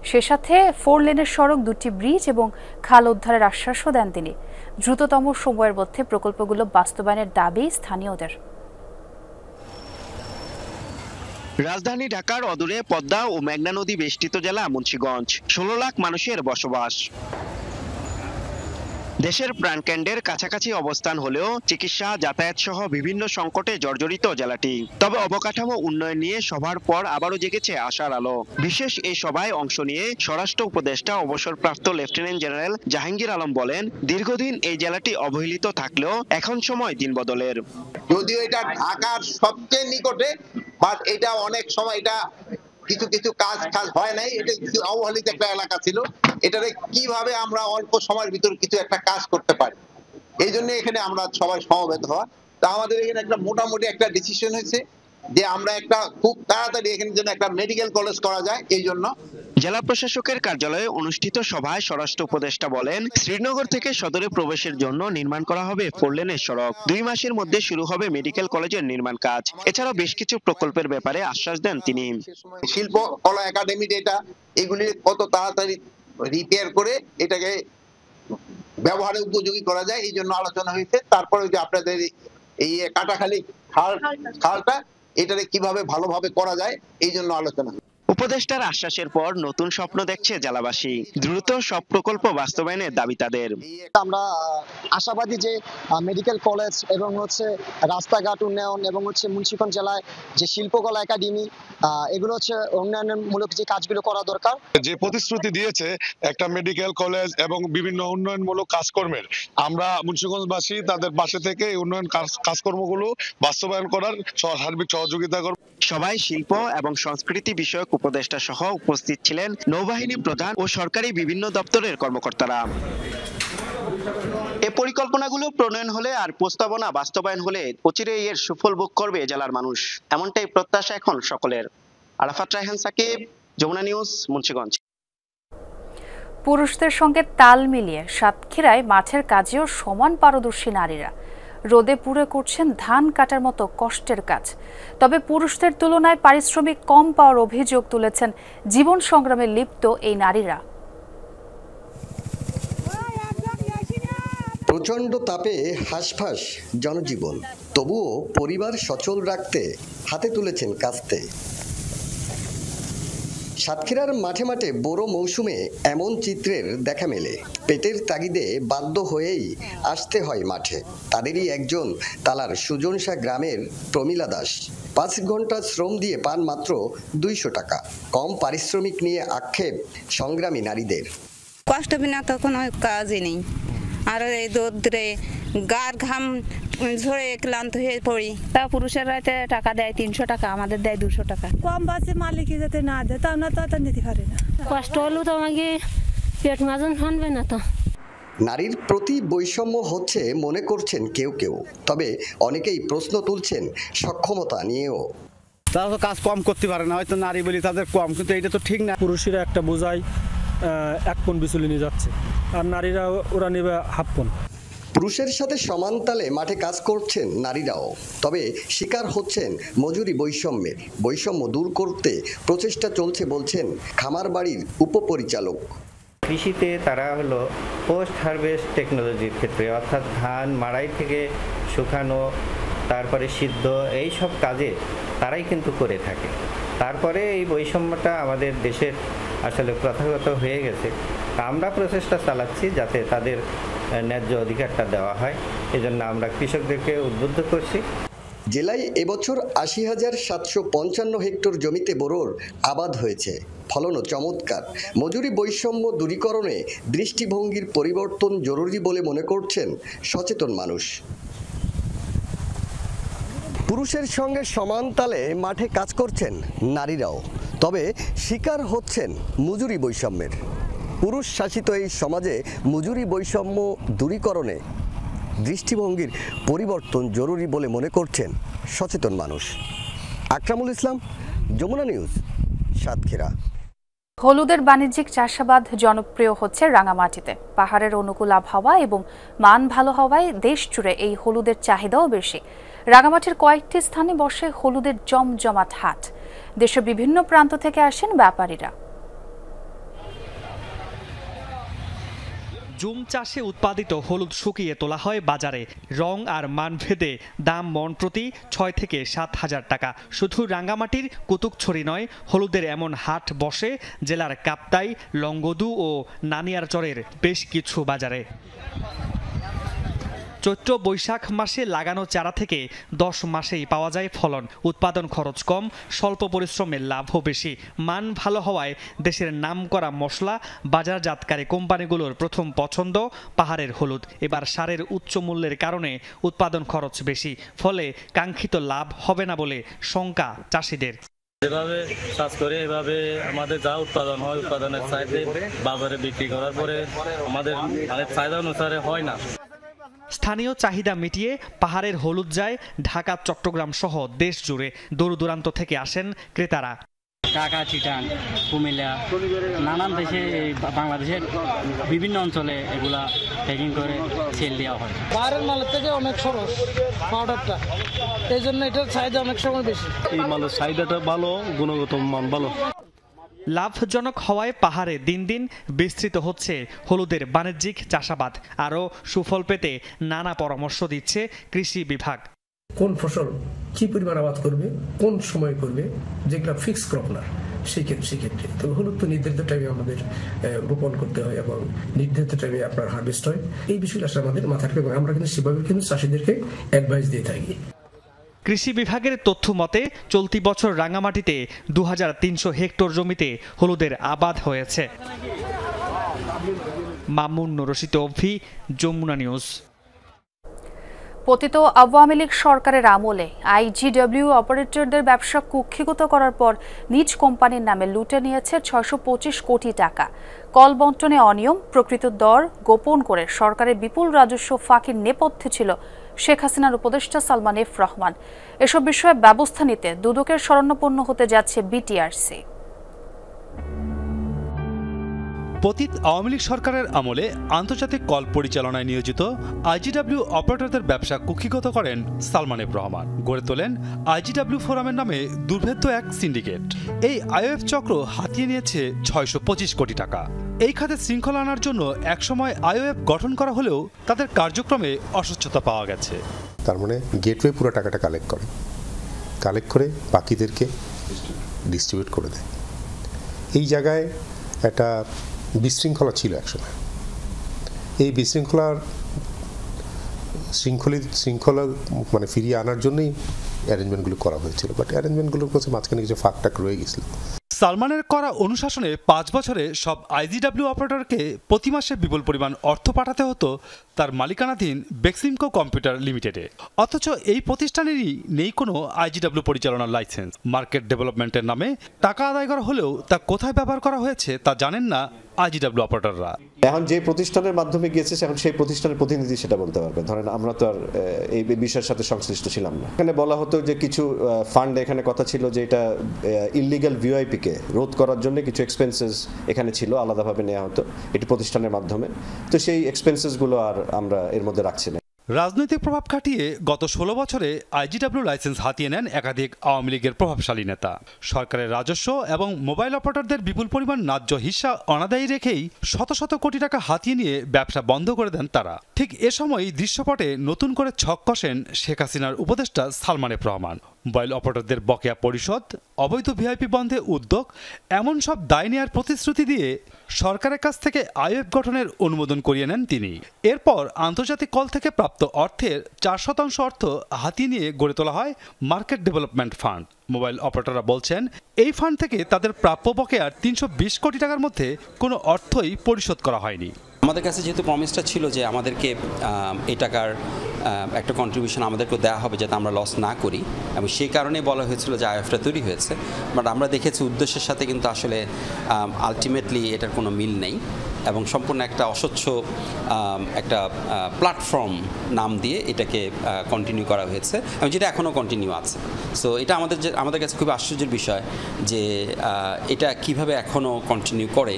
সে সাথে 4 লেনের সড়ক, 2টি ব্রিজ এবং খাল উদ্ধারের আশ্বাসও দেন তিনি। দ্রুততম সময়ের মধ্যে প্রকল্পগুলো বাস্তবায়নের দাবি স্থানীয়দের। রাজধানী ঢাকার অদূরে পদ্মা ও মেঘনা নদী বেষ্টিত জেলা মুন্সিগঞ্জ। 16 লাখ মানুষের বসবাস। দেশের প্রাণকেন্দ্রের কাছাকাছি অবস্থান হলেও চিকিৎসা, যাতায়াত সহ বিভিন্ন সংকটে জর্জরিত জেলাটি। তবে অবকাঠামো উন্নয়ন নিয়ে সভার পর আবারও জেগেছে আশার আলো। বিশেষ এই সভায় অংশ নিয়ে স্বরাষ্ট্র উপদেষ্টা অবসরপ্রাপ্ত লেফটেন্যান্ট জেনারেল জাহাঙ্গীর আলম বলেন, দীর্ঘদিন এই জেলাটি অবহেলিত থাকলেও এখন সময় দিন বদলের। যদিও এটা ঢাকার সবচেয়ে নিকটে, বাট এটা অনেক সময় এটা কিছু কাজ হয় নাই, এটা কিছু অবহেলিত একটা এলাকা ছিল। এটারে কিভাবে আমরা অল্প সময়ের ভিতর কিছু একটা কাজ করতে পারি, এই জন্য এখানে আমরা সবাই সমবেত হওয়া। তা আমাদের এখানে একটা মোটামুটি একটা ডিসিশন হয়েছে যে আমরা একটা খুব তাড়াতাড়ি এখানে যেন একটা মেডিকেল কলেজ করা যায়। এই জন্য জেলা প্রশাসকের কার্যালয়ে অনুষ্ঠিত সভায় স্বরাষ্ট্র উপদেষ্টা বলেন, শ্রীনগর থেকে সদরে প্রবেশের জন্য নির্মাণ করা হবে 4 লেনের সড়ক। 2 মাসের মধ্যে শুরু হবে মেডিকেল কলেজের নির্মাণ কাজ। এছাড়াও বেশ কিছু প্রকল্পের ব্যাপারে আশ্বাস দেন তিনি। শিল্প কলা একাডেমি যেটা, এগুলি কত তাড়াতাড়ি রিপেয়ার করে এটাকে ব্যবহারে উপযোগী করা যায় এই জন্য আলোচনা হয়েছে। তারপরে যে আপনাদের এই কাটাখালী খালটা এটারে কিভাবে ভালোভাবে করা যায় এই জন্য আলোচনা। উপদেষ্টার আশ্বাসের পর নতুন স্বপ্ন দেখছে জেলাবাসী। দ্রুত সব প্রকল্প বাস্তবায়নের দাবি তাদের। আমরা আশাবাদী যে মেডিকেল কলেজ এবং রাস্তাঘাট উন্নয়ন এবং মুন্সিগঞ্জ জেলায় যে শিল্পকলা একাডেমি, এগুলো উন্নয়নমূলক যে কাজগুলো করা দরকার। যে প্রতিশ্রুতি দিয়েছে একটা মেডিকেল কলেজ এবং বিভিন্ন উন্নয়নমূলক কাজকর্মের, আমরা মুন্সিগঞ্জবাসী তাদের পাশে থেকে এই উন্নয়ন কাজকর্মগুলো বাস্তবায়ন করার সার্বিক সহযোগিতা করব। সবাই শিল্প এবং সংস্কৃতি বিষয়ক উপদেষ্টা সহ উপস্থিত ছিলেন নৌবাহিনী প্রধান ও সরকারি বিভিন্ন দপ্তরের কর্মকর্তারা। এই পরিকল্পনাগুলো প্রণয়ন হলে আর প্রস্তাবনা বাস্তবায়ন হলে অচিরেই এর সুফল ভোগ করবে জেলার মানুষ, এমনটাই প্রত্যাশা এখন সকলের। আরাফাত রায়হান সাকিব, যমুনা নিউজ, মুন্সিগঞ্জ। পুরুষদের সঙ্গে তাল মিলিয়ে সাতক্ষীরায় মাঠের কাজেও সমান পারদর্শী নারীরা রোদে পুড়ে করছেন ধান কাটার মতো কষ্টের কাজ। তবে পুরুষদের তুলনায় পারিশ্রমিক কম পাওয়ার অভিযোগ তুলেছেন জীবন সংগ্রামে লিপ্ত এই নারীরা। প্রচণ্ড তাপে হাঁসফাঁস জনজীবন, তবুও পরিবার সচল রাখতে হাতে তুলেছেন কাস্তে। সাতক্ষীরার মাঠে মাঠে বড় মৌসুমে এমন চিত্রের দেখা মেলে। পেটের তাগিদে বাধ্য হয়েই আসতে হয় মাঠে। তাদেরই একজন তালার সুজনসা গ্রামের প্রমিলা দাস 5 ঘন্টা শ্রম দিয়ে পান মাত্র 200 টাকা। কম পারিশ্রমিক নিয়ে আক্ষেপ সংগ্রামী নারীদের। কষ্ট বিনা তো কোনো কাজই নেই, আর এই রোদ্রে গার ঘাম ঝরে ক্লান্ত হয়ে পড়ি। তা পুরুষের রাতে টাকা দেয় 300 টাকা, আমাদের দেয় 200 টাকা। কম বাসে মালিক যাতে না দেয় তা আমরা তো নিতে পারি না। কষ্ট হলেও তো আমাকে পেট মাজন হানবে না তো। নারীর প্রতি বৈষম্য হচ্ছে মনে করছেন কেউ কেউ, তবে অনেকেই প্রশ্ন তুলছেন সক্ষমতা নিয়েও। তারা তো কাজ কম করতে পারে না, হয়তো নারী বলি তাদের কম, কিন্তু এটা তো ঠিক না। পুরুষেরা একটা বোঝায় 1 পণ বিচুলি নিয়ে যাচ্ছে, আর নারীরা ওরা নেবে 1/2 পণ। পুরুষের সাথে সমান তালে মাঠে কাজ করছেন নারীরাও, তবে শিকার হচ্ছেন মজুরি বৈষম্যের। বৈষম্য দূর করতে প্রচেষ্টা চলছে বলছেন খামার বাড়ির উপপরিচালক। কৃষিতে তারা হলো পোস্ট হারভেস্ট টেকনোলজির ক্ষেত্রে, অর্থাৎ ধান মাড়াই থেকে শুকানো, তারপরে সিদ্ধ, এই সব কাজে তারাই কিন্তু করে থাকে। তারপরে এই বৈষম্যটা আমাদের দেশের আসলে প্রথাগত হয়ে গেছে। আমরা প্রচেষ্টা চালাচ্ছি যাতে তাদের ন্যায্য অধিকারটা দেওয়া হয়, এজন্য আমরা কৃষকদেরকে উদ্বুদ্ধ করছি। জেলায় এবছর 80,755 হেক্টর জমিতে বোরোর আবাদ হয়েছে, ফলনও চমৎকার। মজুরি বৈষম্য দূরীকরণে দৃষ্টিভঙ্গির পরিবর্তন জরুরি বলে মনে করছেন সচেতন মানুষ। পুরুষের সঙ্গে সমান তালে মাঠে কাজ করছেন নারীরাও, তবে শিকার হচ্ছেন মজুরি বৈষম্যের। পুরুষ শাসিত এই সমাজে মজুরি বৈষম্য দূরীকরণে দৃষ্টিভঙ্গির পরিবর্তন জরুরি বলে মনে করছেন সচেতন মানুষ। আকরামুল ইসলাম, যমুনা নিউজ, সাতক্ষীরা। হলুদের বাণিজ্যিক চাষাবাদ জনপ্রিয় হচ্ছে রাঙামাটিতে। পাহাড়ের অনুকূল আবহাওয়া এবং মান ভালো হওয়ায় দেশ জুড়ে এই হলুদের চাহিদাও বেশি। রাঙামাটির কয়েকটি স্থানে বসে হলুদের জমজমাট হাট। দেশের বিভিন্ন প্রান্ত থেকে আসেন ব্যাপারীরা। জুম চাষে উৎপাদিত হলুদ শুকিয়ে তোলা হয় বাজারে। রং আর মান ভেদে দাম মন প্রতি 6 থেকে 7 হাজার টাকা। শুধু রাঙ্গামাটির কুতুকছড়ি নয়, হলুদের এমন হাট বসে জেলার কাপ্তাই, লংগদু ও নানিয়ারচরের বেশ কিছু বাজারে। চৈত্র বৈশাখ মাসে লাগানো চারা থেকে 10 মাসেই পাওয়া যায় ফলন। উৎপাদন খরচ কম, স্বল্প পরিশ্রমের লাভও বেশি। মান ভালো হওয়ায় দেশের নামকরা মশলা বাজারজাতকারী কোম্পানিগুলোর প্রথম পছন্দ পাহাড়ের হলুদ। এবার সারের উচ্চ মূল্যের কারণে উৎপাদন খরচ বেশি, ফলে কাঙ্ক্ষিত লাভ হবে না বলে শঙ্কা চাষিদের। যেভাবে চাষ করে এভাবে আমাদের যা উৎপাদন হয়, উৎপাদনের চাইতে বাজারে বিক্রি করার পরে আমাদের চাহিদা অনুসারে হয় না। স্থানীয় চাহিদা মিটিয়ে পাহাড়ের হলুদ যায় ঢাকা, চট্টগ্রাম সহ দেশ জুড়ে দূর দূরান্ত থেকে আসেন ক্রেতারা। ঢাকা, চিটাং, কুমিল্লা, নানান দেশে, বাংলাদেশের বিভিন্ন অঞ্চলে এগুলা প্যাকিং করে সেল দেওয়া হয়। বাইরের মালের থেকে অনেক সরস পাউডারটা, এই জন্য এটার চাহিদা অনেক সময় বেশি। এই মালের চাহিদাটা ভালো, গুণগত মান ভালো। লাভজনক হওয়ায় পাহাড়ে দিন দিন বিস্তৃত হচ্ছে হলুদের বাণিজ্যিক চাষাবাদ। আরও সুফল পেতে নানা পরামর্শ দিচ্ছে কৃষি বিভাগ। কোন ফসল কি পরিমাণ আবাদ করবে, কোন সময় করবে, যেগুলো ফিক্স ক্রপ না, সেক্ষেত্রে তো হলুদ তো নির্ধারিত টাইমে আমাদের রোপণ করতে হয় এবং নির্ধারিত টাইমে আপনার হারভেস্ট হয়। এই বিষয়গুলো আসলে আমাদের মাথায় রাখবে এবং আমরা কিন্তু সেভাবে কিন্তু চাষিদেরকে অ্যাডভাইস দিয়ে থাকি। কৃষি বিভাগের তথ্য মতে চলতি বছর রাঙ্গামাটিতে 2300 হেক্টর জমিতে হলুদের আবাদ হয়েছে। মামুন রশিদ অভি, যমুনা নিউজ। পতিত আওয়ামী লীগ সরকারের আমলে আইজিডব্লিউ অপারেটরদের ব্যবসা কুক্ষিগত করার পর নিজ কোম্পানির নামে লুটে নিয়েছে 625 কোটি টাকা। কল বন্টনে অনিয়ম, প্রকৃত দর গোপন করে সরকারের বিপুল রাজস্ব ফাঁকির নেপথ্যে ছিল শেখ হাসিনার উপদেষ্টা সালমান এফ রহমান। এসব বিষয়ে ব্যবস্থা নিতে দুদকের শরণাপন্ন হতে যাচ্ছে বিটিআরসি। পতিত আওয়ামী লীগ সরকারের আমলে আন্তর্জাতিক কল পরিচালনায় নিয়োজিত আইজিডব্লিউ অপারেটরদের ব্যবসা কুক্ষিগত করেন সালমান এফ রহমান। গড়ে তোলেন আইজিডব্লিউ ফোরামের নামে দুর্ভেদ্য এক সিন্ডিকেট। এই আইওএফ চক্র হাতিয়ে নিয়েছে 625 কোটি টাকা। এই খাতে শৃঙ্খলা আনার জন্য একসময় আইওএফ গঠন করা হলেও তাদের কার্যক্রমে অস্বচ্ছতা পাওয়া গেছে। তার মানে গেটওয়ে পুরো টাকাটা কালেক্ট করে বাকিদেরকে ডিস্ট্রিবিউট করে দেয়। এই জায়গায় একটা বিশৃঙ্খলা ছিল একসময়। এই শৃঙ্খলা মানে ফিরিয়ে আনার জন্যই অ্যারেঞ্জমেন্টগুলো করা হয়েছিল, বাট অ্যারেঞ্জমেন্টগুলোর কাছে মাঝখানে কিছু ফাঁকটাক রয়ে গেছিল। সালমানের করা অনুশাসনে 5 বছরে সব আইজিডব্লিউ অপারেটরকে প্রতি মাসে বিপুল পরিমাণ অর্থ পাঠাতে হতো তার মালিকানাধীন বেক্সিমকো কম্পিউটার লিমিটেডে। অথচ এই প্রতিষ্ঠানেরই নেই কোনো আইজিডব্লিউ পরিচালনার লাইসেন্স। মার্কেট ডেভেলপমেন্টের নামে টাকা আদায় করা হলেও তা কোথায় ব্যবহার করা হয়েছে তা জানেন না আইজিডব্লিউ অপারেটররা। এখন যে প্রতিষ্ঠানের মাধ্যমে গিয়েছে এখন সেই প্রতিষ্ঠানের প্রতিনিধি সেটা বলতে পারবে। ধরেন আমরা তো আর এই বিষয়ের সাথে সংশ্লিষ্ট ছিলাম না। এখানে বলা হতো যে কিছু ফান্ড, এখানে কথা ছিল যে এটা ইললিগাল ভিওআইপি কে রোধ করার জন্য কিছু এক্সপেন্সেস এখানে ছিল, আলাদাভাবে নেওয়া হতো এটি প্রতিষ্ঠানের মাধ্যমে। তো সেই এক্সপেন্সেসগুলো আর আমরা এর মধ্যে রাখছি না। রাজনৈতিক প্রভাব খাটিয়ে গত 16 বছরে আইজিডব্লিউ লাইসেন্স হাতিয়ে নেন একাধিক আওয়ামী লীগের প্রভাবশালী নেতা। সরকারের রাজস্ব এবং মোবাইল অপারেটরদের বিপুল পরিমাণ ন্যায্য হিস্সা অনাদায়ী রেখেই শত শত কোটি টাকা হাতিয়ে নিয়ে ব্যবসা বন্ধ করে দেন তারা। ঠিক এ সময় দৃশ্যপটে নতুন করে ছক কষেন শেখ হাসিনার উপদেষ্টা সালমান এফ রহমান। মোবাইল অপারেটরদের বকেয়া পরিশোধ, অবৈধ ভিআইপি বন্ধে উদ্যোগ, এমন সব দায় নেওয়ার প্রতিশ্রুতি দিয়ে সরকারের কাছ থেকে আইওএফ গঠনের অনুমোদন করিয়ে নেন তিনি। এরপর আন্তর্জাতিক কল থেকে প্রাপ্ত অর্থের 4% অর্থ হাতিয়ে নিয়ে গড়ে তোলা হয় মার্কেট ডেভেলপমেন্ট ফান্ড। মোবাইল অপারেটররা বলছেন এই ফান্ড থেকে তাদের প্রাপ্য বকেয়ার 320 কোটি টাকার মধ্যে কোনো অর্থই পরিশোধ করা হয়নি। আমাদের কাছে যেহেতু প্রমিসটা ছিল যে আমাদেরকে এই টাকার একটা কন্ট্রিবিউশন আমাদেরকে দেওয়া হবে যাতে আমরা লস না করি, এবং সেই কারণেই বলা হয়েছিল যে আইএফটা তৈরি হয়েছে। বাট আমরা দেখেছি উদ্দেশ্যের সাথে কিন্তু আসলে আলটিমেটলি এটার কোনো মিল নেই এবং সম্পূর্ণ একটা অস্বচ্ছ একটা প্ল্যাটফর্ম নাম দিয়ে এটাকে কন্টিনিউ করা হয়েছে এবং যেটা এখনও কন্টিনিউ আছে। সো এটা আমাদের কাছে খুব আশ্চর্যের বিষয় যে এটা কিভাবে এখনও কন্টিনিউ করে।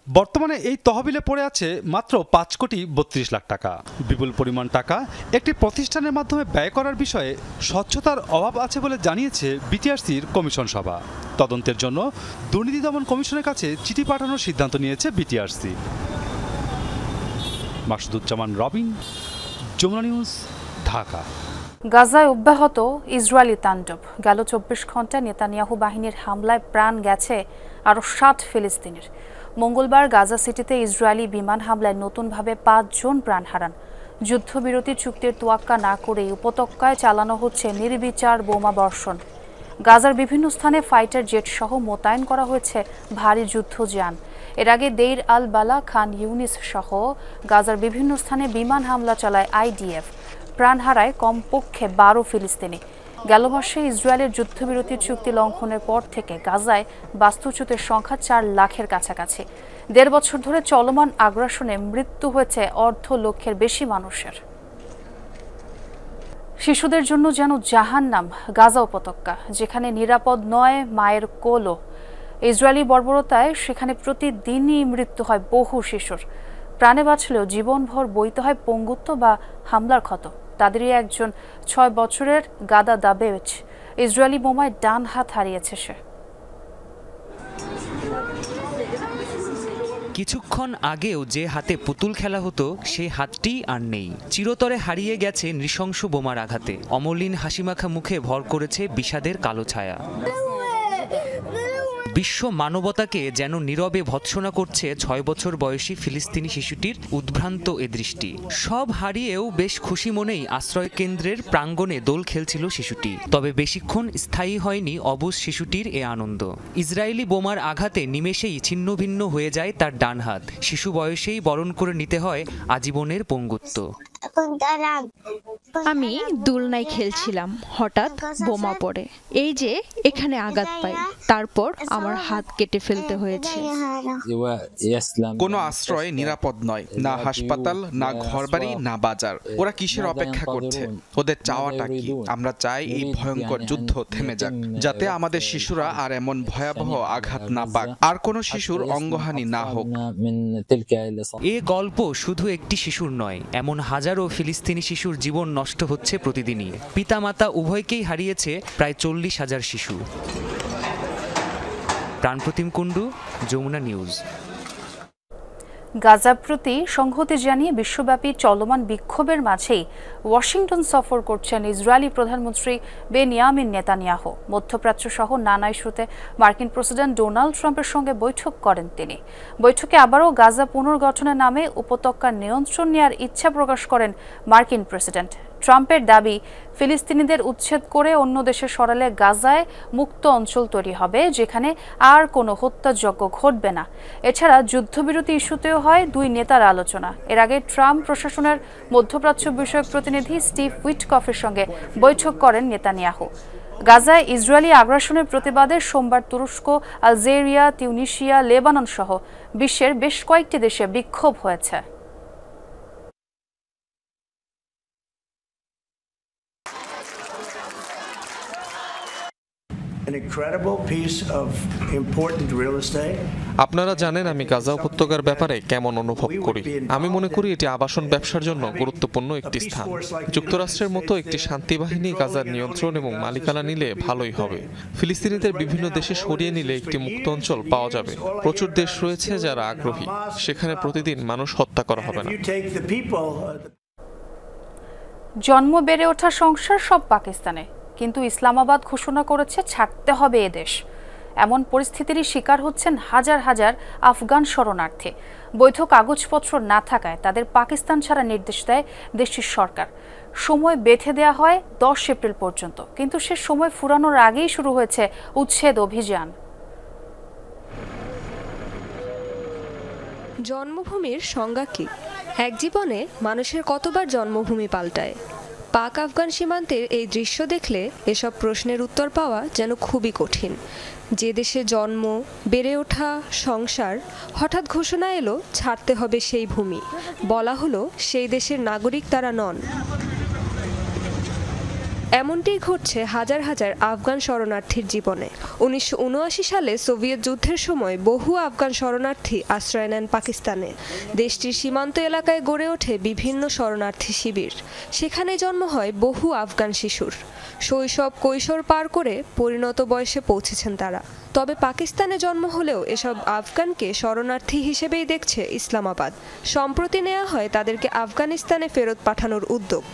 বর্তমানে এই তহবিলে পড়ে আছে মাত্র 5 কোটি 32 লাখ টাকা। বিপুল পরিমাণ টাকা একটি প্রতিষ্ঠানের মাধ্যমে ব্যয় করার বিষয়ে স্বচ্ছতার অভাব আছে বলে জানিয়েছে বিটিআরসির কমিশন সভা। তদন্তের জন্য দুর্নীতি দমন কমিশনের কাছে চিঠি পাঠানোর সিদ্ধান্ত নিয়েছে বিটিআরসি। মাসুদুজ্জামান রবিন, যমুনা নিউজ, ঢাকা। গাজায় অব্যাহত ইসরায়েলি তাণ্ডব। গেল 24 ঘন্টায় নেতানিয়াহু বাহিনীর হামলায় প্রাণ গেছে আরও 60 ফিলিস্তিনির। মঙ্গলবার গাজা সিটিতে ইসরায়েলি বিমান হামলায় নতুনভাবে 5 জন প্রাণ হারান। যুদ্ধবিরতি চুক্তির তোয়াক্কা না করেই উপত্যকায় চালানো হচ্ছে নির্বিচার বোমা বর্ষণ। গাজার বিভিন্ন স্থানে ফাইটার জেট সহ মোতায়েন করা হয়েছে ভারী যুদ্ধযান। এর আগে দেইর আল বালা, খান ইউনিস সহ গাজার বিভিন্ন স্থানে বিমান হামলা চালায় আইডিএফ। প্রাণ হারায় কমপক্ষে 12 ফিলিস্তিনি। গেল মাসে ইসরায়েলের যুদ্ধবিরতি চুক্তি লঙ্ঘনের পর থেকে গাজায় বাস্তুচ্যুতের সংখ্যা 4 লাখের কাছাকাছি। 1.5 বছর ধরে চলমান আগ্রাসনে মৃত্যু হয়েছে 1.5 লক্ষের বেশি মানুষের। শিশুদের জন্য যেন জাহান্নাম গাজা উপত্যকা, যেখানে নিরাপদ নয় মায়ের কোলও। ইসরায়েলি বর্বরতায় সেখানে প্রতিদিনই মৃত্যু হয় বহু শিশুর। প্রাণে বাঁচলেও জীবনভর বইতে হয় পঙ্গুত্ব বা হামলার ক্ষত। তাদেরই একজন 6 বছরের গাদা দাবেজ ইসরায়েলি বোমায় ডান হাত হারিয়েছে সে। কিছুক্ষণ আগেও যে হাতে পুতুল খেলা হতো সেই হাতটি আর নেই। চিরতরে হারিয়ে গেছে নৃশংস বোমার আঘাতে। অমলিন হাসিমাখা মুখে ভর করেছে বিষাদের কালো ছায়া। বিশ্ব মানবতাকে যেন নীরবে ভৎসনা করছে 6 বছর বয়সী ফিলিস্তিনি শিশুটির উদ্ভ্রান্ত এ দৃষ্টি। সব হারিয়েও বেশ খুশি মনেই আশ্রয় কেন্দ্রের প্রাঙ্গণে দোল খেলছিল শিশুটি। তবে বেশিক্ষণ স্থায়ী হয়নি অবুঝ শিশুটির এ আনন্দ। ইসরায়েলি বোমার আঘাতে নিমেষেই ছিন্নভিন্ন হয়ে যায় তার ডান হাত। শিশু বয়সেই বরণ করে নিতে হয় আজীবনের পঙ্গুত্ব। আমি দোলনায় খেলছিলাম, হঠাৎ বোমা পড়ে এই যে এখানে আঘাত পাই, তারপর আমার হাত কেটে ফেলতে হয়েছে। কোনো আশ্রয় নিরাপদ নয়, না হাসপাতাল, না ঘরবাড়ি, না বাজার। ওরা কিসের অপেক্ষা করছে? ওদের চাওয়াটা কি? আমরা চাই এই ভয়ঙ্কর যুদ্ধ থেমে যাক, যাতে আমাদের শিশুরা আর এমন ভয়াবহ আঘাত না পাক, আর কোনো শিশুর অঙ্গহানি না হোক। এ গল্প শুধু একটি শিশুর নয়, এমন হাজারো ফিলিস্তিনি শিশুর জীবন নষ্ট হচ্ছে প্রতিদিনই। পিতামাতা উভয়কেই হারিয়েছে প্রায় 40,000 শিশু। প্রাণপ্রতিম কুণ্ডু, যমুনা নিউজ। গাজার প্রতি সংহতি জানিয়ে বিশ্বব্যাপী চলমান বিক্ষোভের মাঝেই ওয়াশিংটন সফর করছেন ইসরায়েলি প্রধানমন্ত্রী বেনিয়ামিন নেতানিয়াহু। মধ্যপ্রাচ্য সহ নানা ইস্যুতে মার্কিন প্রেসিডেন্ট ডোনাল্ড ট্রাম্পের সঙ্গে বৈঠক করেন তিনি। বৈঠকে আবারও গাজা পুনর্গঠনের নামে উপত্যকার নিয়ন্ত্রণ নেওয়ার ইচ্ছা প্রকাশ করেন মার্কিন প্রেসিডেন্ট। ট্রাম্পের দাবি, ফিলিস্তিনিদের উচ্ছেদ করে অন্য দেশে সরালে গাজায় মুক্ত অঞ্চল তৈরি হবে, যেখানে আর কোনো হত্যাযজ্ঞ ঘটবে না। এছাড়া যুদ্ধবিরতি ইস্যুতেও হয় দুই নেতার আলোচনা। এর আগে ট্রাম্প প্রশাসনের মধ্যপ্রাচ্য বিষয়ক প্রতিনিধি স্টিভ উইটকফের সঙ্গে বৈঠক করেন নেতানিয়াহু। গাজায় ইসরায়েলি আগ্রাসনের প্রতিবাদে সোমবার তুরস্ক, আলজেরিয়া, তিউনিসিয়া, লেবানন সহ বিশ্বের বেশ কয়েকটি দেশে বিক্ষোভ হয়েছে। আপনারা জানেন আমি গাজা উপত্যকার ব্যাপারে কেমন অনুভব করি। আমি মনে করি এটি আবাসন ব্যবসার জন্য গুরুত্বপূর্ণ একটি স্থান। যুক্তরাষ্ট্রের মতো একটি শান্তি বাহিনী গাজার নিয়ন্ত্রণ এবং মালিকানা নিলে ভালোই হবে। ফিলিস্তিনিদের বিভিন্ন দেশে সরিয়ে নিলে একটি মুক্ত অঞ্চল পাওয়া যাবে। প্রচুর দেশ রয়েছে যারা আগ্রহী, সেখানে প্রতিদিন মানুষ হত্যা করা হবে না। জন্ম বেড়ে ওঠা সংসার সব পাকিস্তানে, কিন্তু ইসলামাবাদ ঘোষণা করেছে ছাড়তে হবে এদেশ। এমন পরিস্থিতিরই শিকার হচ্ছেন হাজার হাজার আফগান শরণার্থী। বৈধ কাগজপত্র না থাকায় তাদের পাকিস্তান ছাড়া নির্দেশ দেয় দেশটির সরকার। সময় বেঁধে দেওয়া হয় 10 এপ্রিল পর্যন্ত, কিন্তু সে সময় ফুরানোর আগেই শুরু হয়েছে উচ্ছেদ অভিযান। জন্মভূমির সংজ্ঞা কি? এক জীবনে মানুষের কতবার জন্মভূমি পাল্টায়? পাক আফগান সীমান্তের এই দৃশ্য দেখলে এসব প্রশ্নের উত্তর পাওয়া যেন খুবই কঠিন। যে দেশে জন্ম, বেড়ে ওঠা, সংসার, হঠাৎ ঘোষণা এলো ছাড়তে হবে সেই ভূমি। বলা হলো সেই দেশের নাগরিক তারা নন। এমনটাই ঘটছে হাজার হাজার আফগান শরণার্থীর জীবনে। 1979 সালে সোভিয়েত যুদ্ধের সময় বহু আফগান শরণার্থী আশ্রয় নেন পাকিস্তানে। দেশটির সীমান্ত এলাকায় গড়ে ওঠে বিভিন্ন শরণার্থী শিবির। সেখানে জন্ম হয় বহু আফগান শিশুর। শৈশব কৈশোর পার করে পরিণত বয়সে পৌঁছেছেন তারা। তবে পাকিস্তানে জন্ম হলেও এসব আফগানকে শরণার্থী হিসেবেই দেখছে ইসলামাবাদ। সম্প্রতি নেওয়া হয় তাদেরকে আফগানিস্তানে ফেরত পাঠানোর উদ্যোগ।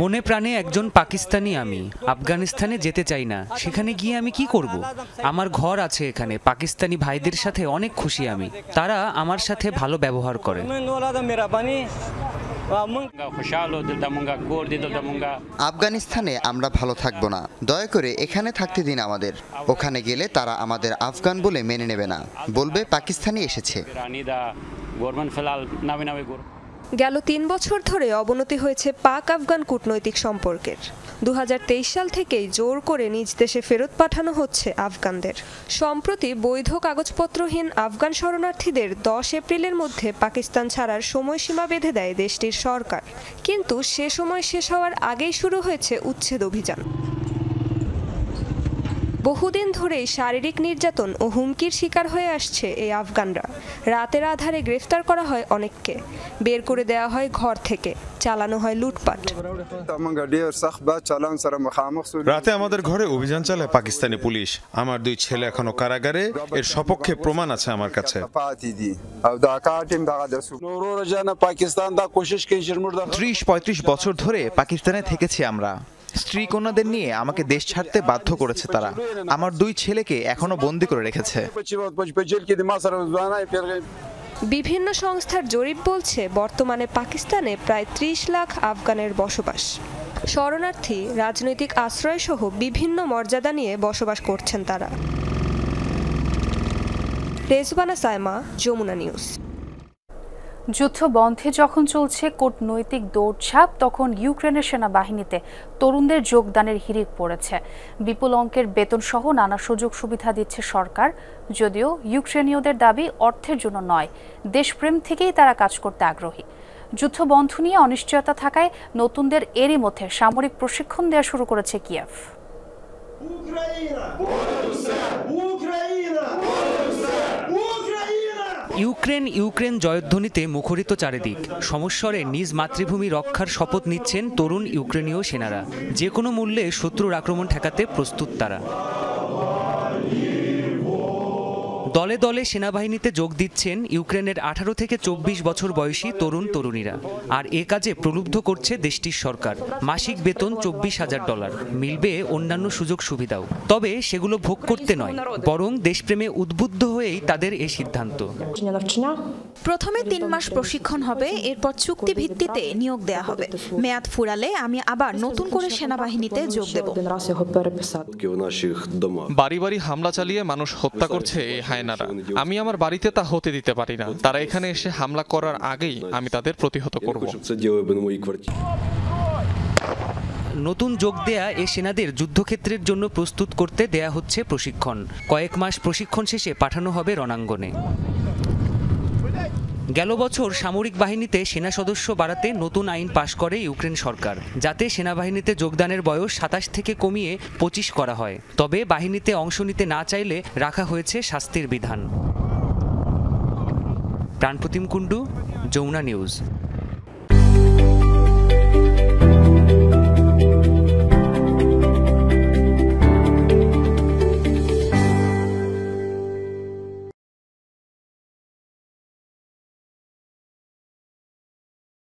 মনে প্রাণে একজন পাকিস্তানি আমি। আফগানিস্তানে যেতে চাই না। সেখানে গিয়ে আমি কি করব? আমার ঘর আছে এখানে। পাকিস্তানি ভাইদের সাথে অনেক খুশি আমি। তারা আমার সাথে ভালো ব্যবহার করে। আফগানিস্তানে আমরা ভালো থাকবো না, দয়া করে এখানে থাকতে দিন আমাদের। ওখানে গেলে তারা আমাদের আফগান বলে মেনে নেবে না, বলবে পাকিস্তানি এসেছে। গেল 3 বছর ধরে অবনতি হয়েছে পাক আফগান কূটনৈতিক সম্পর্কের। 2023 সাল থেকেই জোর করে নিজ দেশে ফেরত পাঠানো হচ্ছে আফগানদের। সম্প্রতি বৈধ কাগজপত্রহীন আফগান শরণার্থীদের 10 এপ্রিলের মধ্যে পাকিস্তান ছাড়ার সময়সীমা বেঁধে দেয় দেশটির সরকার, কিন্তু সে সময় শেষ হওয়ার আগেই শুরু হয়েছে উচ্ছেদ অভিযান। বহুদিন ধরেই শারীরিক নির্যাতন ও হুমকির শিকার হয়ে আসছে এই আফগানরা। রাতের আধারে গ্রেফতার করা হয় অনেককে, বের করে দেওয়া হয় ঘর থেকে, চালানো হয় লুটপাট। রাতে আমাদের ঘরে অভিযান চালায় পাকিস্তানি পুলিশ। আমার 2 ছেলে এখনো কারাগারে, এর সপক্ষে প্রমাণ আছে আমার কাছে। 30-35 বছর ধরে পাকিস্তানে থেকেছি আমরা। স্ত্রী কন্যাদের নিয়ে আমাকে দেশ ছাড়তে বাধ্য করেছে তারা। আমার 2 ছেলেকে এখনো বন্দী করে রেখেছে। বিভিন্ন সংস্থার জরিপ বলছে বর্তমানে পাকিস্তানে প্রায় 30 লাখ আফগানের বসবাস। শরণার্থী, রাজনৈতিক আশ্রয় সহ বিভিন্ন মর্যাদা নিয়ে বসবাস করছেন তারা। রেজওয়ানা সাইমা, যমুনা নিউজ। যুদ্ধ বন্ধে যখন চলছে কূটনৈতিক দৌড়ঝাঁপ, তখন ইউক্রেনের সেনাবাহিনীতে তরুণদের যোগদানের হিড়িক পড়েছে। বিপুল অঙ্কের বেতন সহ নানা সুযোগ সুবিধা দিচ্ছে সরকার। যদিও ইউক্রেনীয়দের দাবি অর্থের জন্য নয়, দেশপ্রেম থেকেই তারা কাজ করতে আগ্রহী। যুদ্ধ বন্ধ নিয়ে অনিশ্চয়তা থাকায় নতুনদের এরই মধ্যে সামরিক প্রশিক্ষণ দেওয়া শুরু করেছে কিয়েভ। ইউক্রেন জয়ধ্বনিতে মুখরিত চারিদিক। সমস্বরে নিজ মাতৃভূমি রক্ষার শপথ নিচ্ছেন তরুণ ইউক্রেনীয় সেনারা। যে কোনো মূল্যে শত্রুর আক্রমণ ঠেকাতে প্রস্তুত তারা। দলে দলে সেনাবাহিনীতে যোগ দিচ্ছেন ইউক্রেনের 18 থেকে 24 বছর বয়সী তরুণ তরুণীরা। আর এ কাজে প্রলুব্ধ করছে দেশটির সরকার। মাসিক বেতন $24,000, মিলবে অন্যান্য সুযোগ সুবিধাও। তবে সেগুলো ভোগ করতে নয়, বরং দেশপ্রেমে উদ্বুদ্ধ হয়েই তাদের এই সিদ্ধান্ত। প্রথমে 3 মাস প্রশিক্ষণ হবে, এরপর চুক্তি ভিত্তিতে নিয়োগ দেয়া হবে। মেয়াদ ফুরালে আমি আবার নতুন করে সেনাবাহিনীতে যোগ দেব। বাড়ি বাড়ি হামলা চালিয়ে মানুষ হত্যা করছে এই হায়নারা। আমি আমার বাড়িতে তা হতে দিতে পারি না। তারা এখানে এসে হামলা করার আগেই আমি তাদের প্রতিহত করব। নতুন যোগ দেয়া এ সেনাদের যুদ্ধক্ষেত্রের জন্য প্রস্তুত করতে দেয়া হচ্ছে প্রশিক্ষণ। কয়েক মাস প্রশিক্ষণ শেষে পাঠানো হবে রণাঙ্গনে। গেল বছর সামরিক বাহিনীতে সেনা সদস্য বাড়াতে নতুন আইন পাশ করে ইউক্রেন সরকার, যাতে সেনাবাহিনীতে যোগদানের বয়স 27 থেকে কমিয়ে 25 করা হয়। তবে বাহিনীতে অংশ নিতে না চাইলে রাখা হয়েছে শাস্তির বিধান। প্রাণপ্রতিম কুণ্ডু, যমুনা নিউজ।